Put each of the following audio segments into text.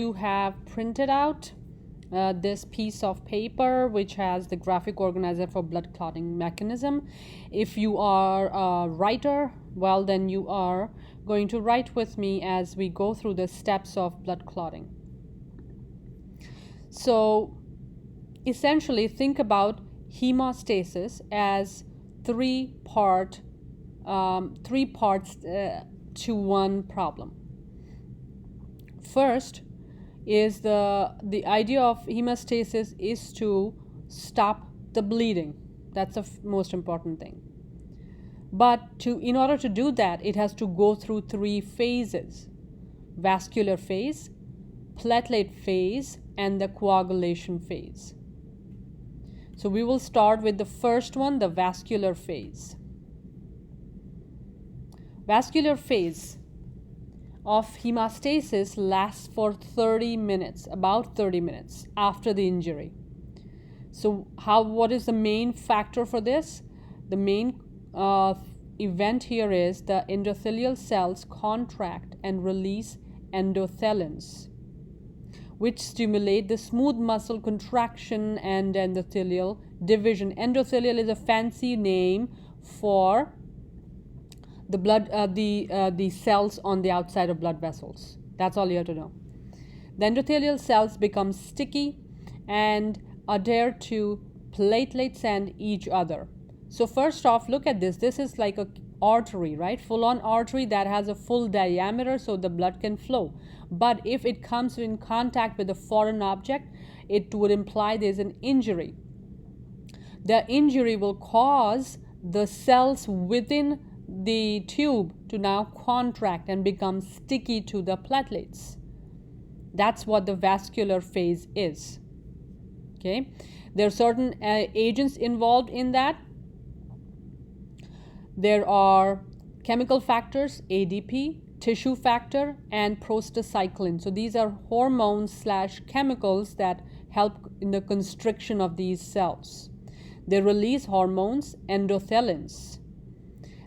You have printed out this piece of paper which has the graphic organizer for blood clotting mechanism. If you are a writer, well, then you are going to write with me as we go through the steps of blood clotting. So essentially think about hemostasis as three parts to one problem. First is the idea of hemostasis is to stop the bleeding. That's the most important thing. But in order to do that, it has to go through three phases: vascular phase, platelet phase, and the coagulation phase. So we will start with the first one, the vascular phase. Vascular phase of hemostasis lasts for 30 minutes, about 30 minutes after the injury. So what is the main factor for this? The main event here is the endothelial cells contract and release endothelins, which stimulate the smooth muscle contraction and endothelial division. Endothelial is a fancy name for the blood, the cells on the outside of blood vessels. That's all you have to know. The endothelial cells become sticky and adhere to platelets and each other. So first off, look at this. This is like an artery, right? Full-on artery that has a full diameter so the blood can flow. But if it comes in contact with a foreign object, it would imply there's an injury. The injury will cause the cells within the tube to now contract and become sticky to the platelets. That's what the vascular phase is. Okay, there are certain agents involved in that. There are chemical factors, ADP, tissue factor, and prostacyclin. So these are hormones / chemicals that help in the constriction of these cells. They release hormones, endothelins,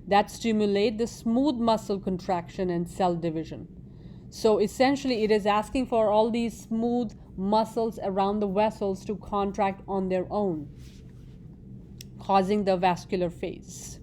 that stimulate the smooth muscle contraction and cell division. So essentially it is asking for all these smooth muscles around the vessels to contract on their own, causing the vascular phase.